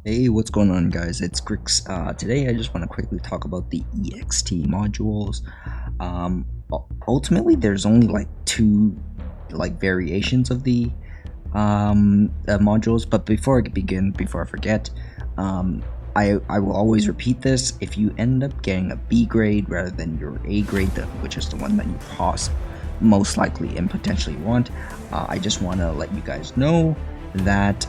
Hey, what's going on, guys? It's Griiix. Today I just want to quickly talk about the EXT modules. Ultimately, there's only like two variations of the modules. But before I begin, before I forget, I will always repeat this. If you end up getting a B grade rather than your A grade, which is the one that you most likely and potentially want, I just want to let you guys know that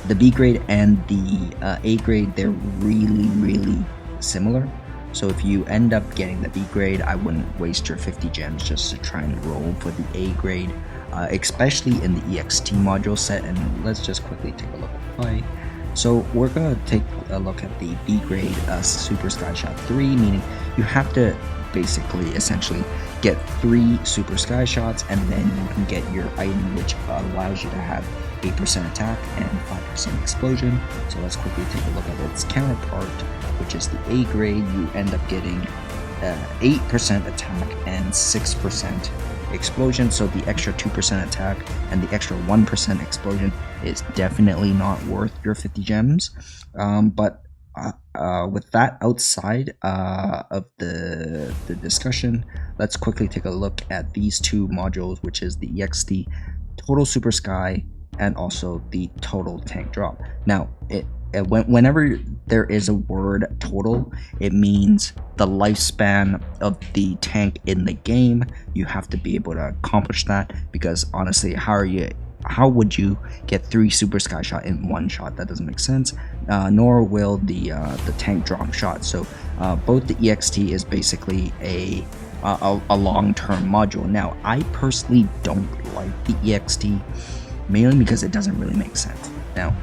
the B grade and the A grade, they're really similar. So if you end up getting the B grade, I wouldn't waste your 50 gems just to try and roll for the A grade, especially in the EXT module set. And let's just quickly take a look at why. So we're going to take a look at the B grade Super Sky Shot 3, meaning you have to essentially get 3 Super Sky Shots, and then you can get your item, which allows you to have 8% attack and 5% explosion. So let's quickly take a look at its counterpart, which is the A grade. You end up getting 8% attack and 6% explosion. So the extra 2% attack and the extra 1% explosion is definitely not worth your 50 gems. But with that outside of the discussion, let's quickly take a look at these two modules, which is the EXT Total Super Sky and also the Total Tank Drop. Now, whenever there is a word total, it means the lifespan of the tank in the game. You have to be able to accomplish that, because honestly, how would you get 3 Super Sky Shot in one shot? That doesn't make sense. Nor will the tank drop shot. So both the EXT is basically a long-term module. Now, I personally don't like the EXT, mainly because it doesn't really make sense. Now,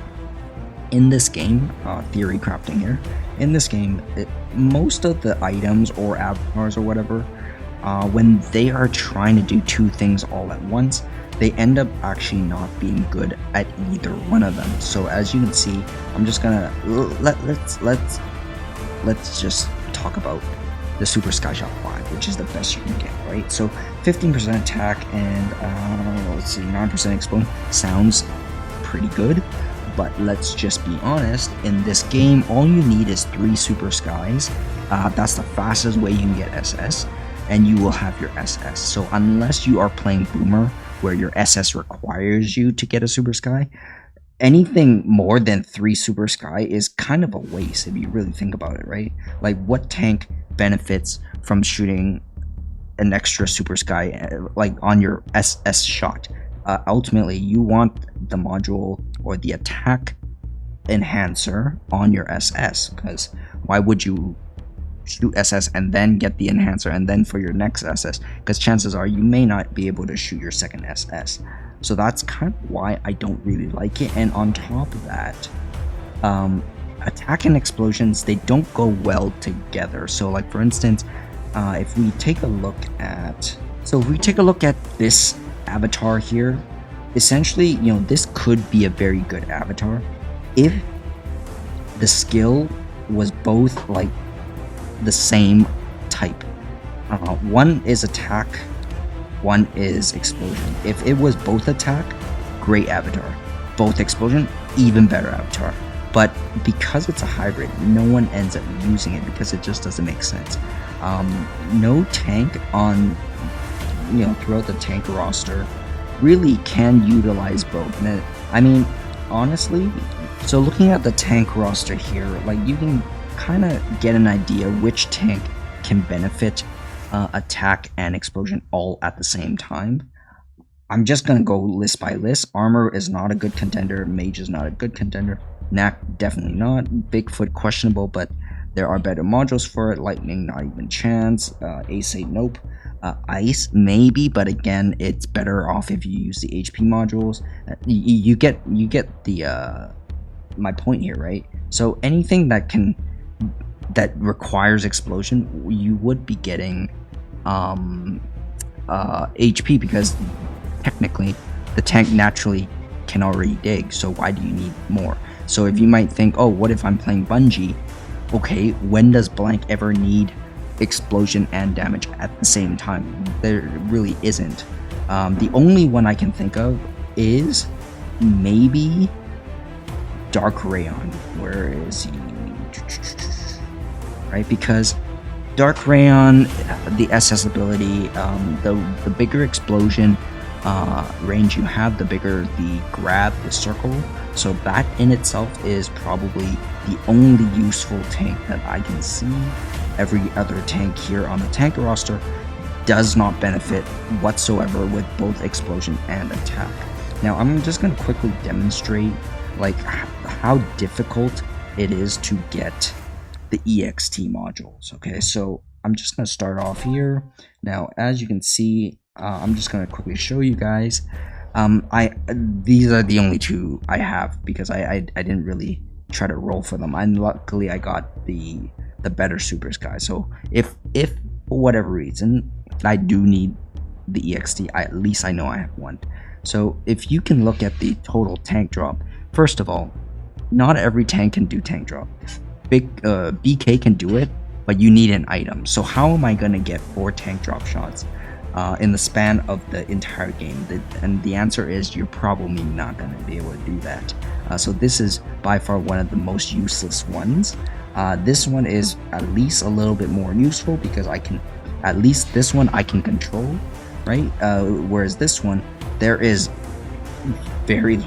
in this game, theory crafting here, in this game, most of the items or avatars or whatever, when they are trying to do 2 things all at once, they end up actually not being good at either one of them. So as you can see, I'm just gonna let's just talk about the Super Sky Shot 5, which is the best you can get, right? So 15% attack and let's see, 9% explosion sounds pretty good, but let's just be honest, in this game all you need is 3 Super Skies. That's the fastest way you can get SS, and you will have your SS. So unless you are playing Boomer, where your SS requires you to get a Super Sky, anything more than 3 Super Sky is kind of a waste if you really think about it, right? Like, what tank benefits from shooting an extra Super Sky like on your SS shot? Ultimately, you want the module or the attack enhancer on your SS, because why would you shoot SS and then get the enhancer and then for your next SS? Because chances are you may not be able to shoot your second SS. So that's kind of why I don't really like it. And on top of that, attack and explosions, they don't go well together. So like, for instance, if we take a look at this avatar here, essentially, you know, this could be a very good avatar if the skill was both like the same type. One is attack, one is explosion. If it was both attack, great avatar. Both explosion, even better avatar. But because it's a hybrid, no one ends up using it because it just doesn't make sense. No tank on, throughout the tank roster really can utilize both. And I mean, honestly, so looking at the tank roster here, like, you can kind of get an idea which tank can benefit attack and explosion all at the same time. I'm just gonna go list by list. Armor is not a good contender. Mage is not a good contender. Knack, definitely not. Bigfoot, questionable, but there are better modules for it. Lightning, not even chance. Ace 8, nope. Ice, maybe, but again, it's better off if you use the HP modules. You get the my point here, right? So anything that requires explosion, you would be getting HP, because technically the tank naturally can already dig, so why do you need more? So if you might think, oh, what if I'm playing Bungie? Okay, when does blank ever need explosion and damage at the same time? There really isn't. The only one I can think of is maybe Dark Rayon. Where is he? Right, because Dark Rayon, the SS ability, the bigger explosion range you have, the bigger the grab, the circle. So that in itself is probably the only useful tank that I can see. Every other tank here on the tank roster does not benefit whatsoever with both explosion and attack. Now I'm just going to quickly demonstrate like how difficult it is to get the EXT modules. Okay, so I'm just going to start off here. Now as you can see, I'm just going to quickly show you guys. These are the only two I have because I didn't really try to roll for them, and luckily I got the better super sky. So if for whatever reason I do need the EXT, at least I know I have one. So if you can look at the total tank drop, first of all, not every tank can do tank drop. BK can do it, but you need an item. So how am I gonna get 4 tank drop shots in the span of the entire game? And the answer is you're probably not gonna be able to do that. So this is by far one of the most useless ones. This one is at least a little bit more useful because at least this one I can control, right? Whereas this one, there is very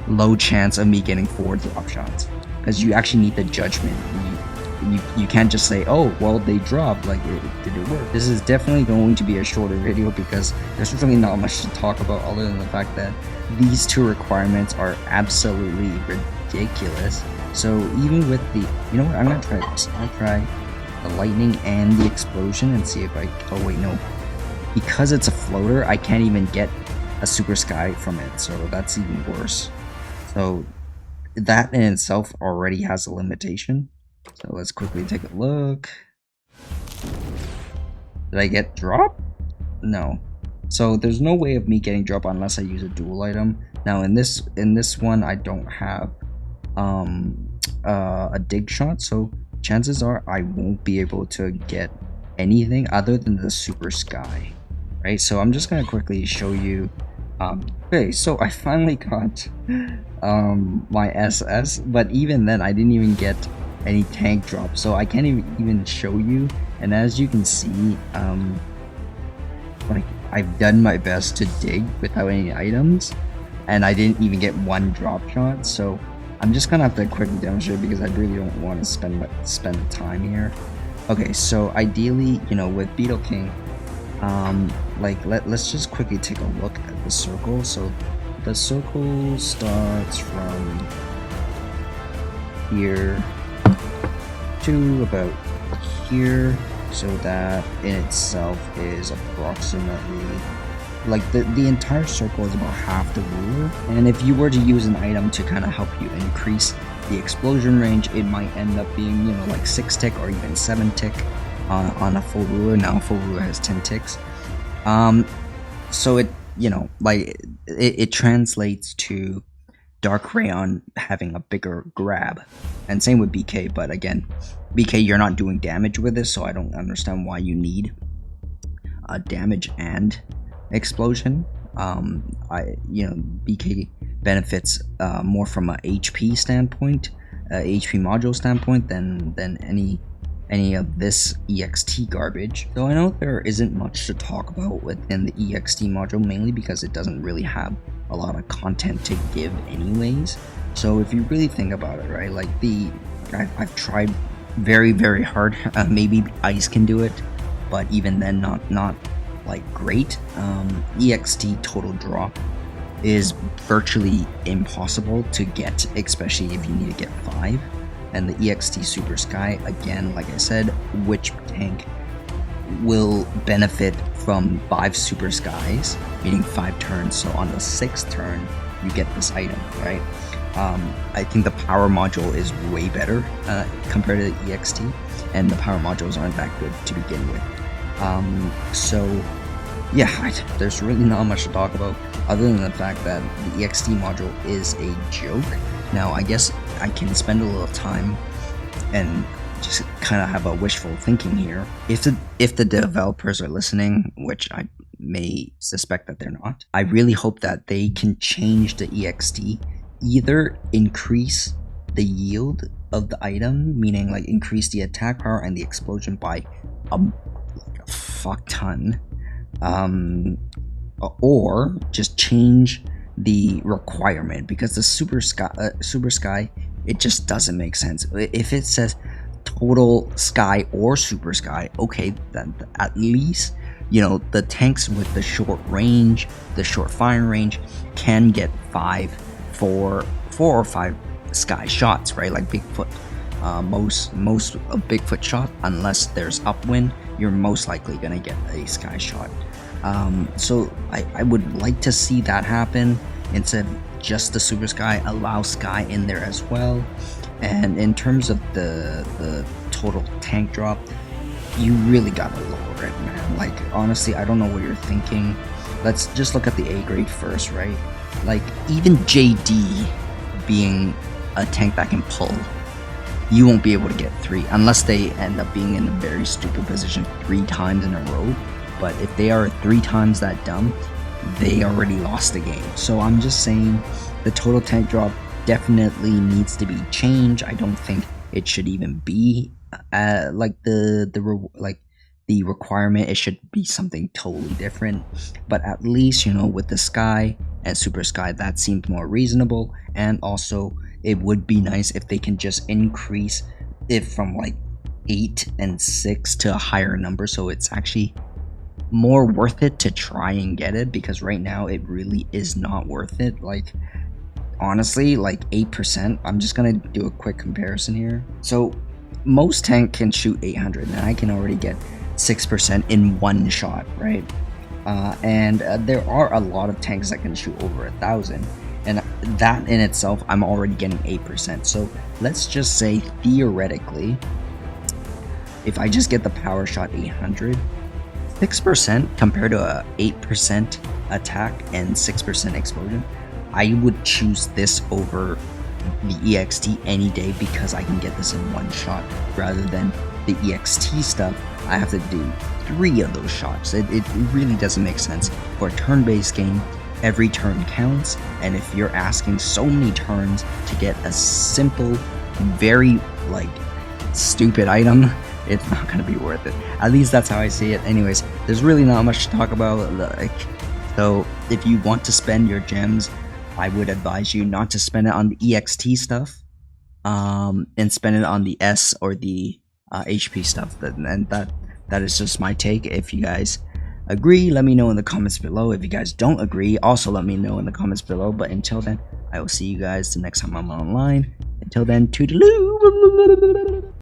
low chance of me getting 4 drop shots because you actually need the judgment. You can't just say, oh well, they dropped, like did it work? This is definitely going to be a shorter video because there's really not much to talk about other than the fact that these 2 requirements are absolutely ridiculous. So even with the, you know what, I'm gonna try this. I'll try the lightning and the explosion and see if oh wait, no, because it's a floater I can't even get a super sky from it, so that's even worse. So that in itself already has a limitation. So let's quickly take a look. Did I get drop? No. So there's no way of me getting drop unless I use a dual item. Now in this one I don't have a dig shot, so chances are I won't be able to get anything other than the super sky, right? So I'm just gonna quickly show you. Okay, so I finally got my SS, but even then I didn't even get any tank drop, so I can't even show you. And as you can see, like I've done my best to dig without any items, and I didn't even get 1 drop shot. So I'm just gonna have to quickly demonstrate because I really don't want to spend the time here. Okay, so ideally, you know, with Beetle King, like let's just quickly take a look at the circle. So the circle starts from here to about here, so that in itself is approximately, like the entire circle is about half the ruler. And if you were to use an item to kind of help you increase the explosion range, it might end up being, you know, like 6 tick or even 7 tick on a full ruler. Now a full ruler has 10 ticks. So it, you know, like it translates to Dark Rayon having a bigger grab, and same with BK. But again, BK, you're not doing damage with this, so I don't understand why you need damage and explosion. You know, BK benefits more from a HP standpoint, HP module standpoint, than any of this EXT garbage. So I know there isn't much to talk about within the EXT module, mainly because it doesn't really have a lot of content to give anyways. So if you really think about it, right, like I've tried very hard. Maybe Ice can do it, but even then not like great. EXT total drop is virtually impossible to get, especially if you need to get 5. And the EXT Super Sky, again, like I said, which tank will benefit from 5 Super Skies, meaning 5 turns. So on the 6th turn, you get this item, right? I think the power module is way better compared to the EXT, and the power modules aren't that good to begin with. So yeah, there's really not much to talk about other than the fact that the EXT module is a joke. Now I guess I can spend a little time and just kind of have a wishful thinking here. If the developers are listening, which I may suspect that they're not, I really hope that they can change the EXT either increase the yield of the item, meaning like increase the attack power and the explosion by a fuck ton, or just change the requirement, because the super sky, it just doesn't make sense. If it says total sky or super sky, okay, then at least, you know, the tanks with the short range, the short firing range, can get 4 or 5 sky shots, right? Like Bigfoot, most of Bigfoot shot, unless there's upwind, you're most likely gonna get a sky shot. So I would like to see that happen. Instead of just the super sky, allow sky in there as well. And in terms of the total tank drop, you really gotta lower it, man. Like, honestly, I don't know what you're thinking. Let's just look at the A grade first, right? Like, even JD being a tank that can pull, you won't be able to get 3 unless they end up being in a very stupid position 3 times in a row. But if they are 3 times that dumb, they already lost the game. So I'm just saying the total tank drop definitely needs to be changed. I don't think it should even be like the requirement. It should be something totally different. But at least, you know, with the sky and super sky, that seemed more reasonable. And also, it would be nice if they can just increase it from like 8 and 6 to a higher number, so it's actually more worth it to try and get it, because right now it really is not worth it. Like, honestly, like 8%, I'm just gonna do a quick comparison here. So most tank can shoot 800 and I can already get 6% in one shot, right? And there are a lot of tanks that can shoot over 1,000, and that in itself, I'm already getting 8%. So let's just say theoretically, if I just get the power shot 800, 6% compared to a 8% attack and 6% explosion, I would choose this over the EXT any day, because I can get this in one shot, rather than the EXT stuff. I have to do 3 of those shots. It really doesn't make sense. For a turn-based game, every turn counts, and if you're asking so many turns to get a simple, very like stupid item, it's not gonna be worth it. At least that's how I see it. Anyways, there's really not much to talk about. Like, so if you want to spend your gems, I would advise you not to spend it on the EXT stuff, and spend it on the S or the HP stuff. And that is just my take. If you guys agree, let me know in the comments below. If you guys don't agree, also let me know in the comments below. But until then, I will see you guys the next time I'm online. Until then, toodaloo.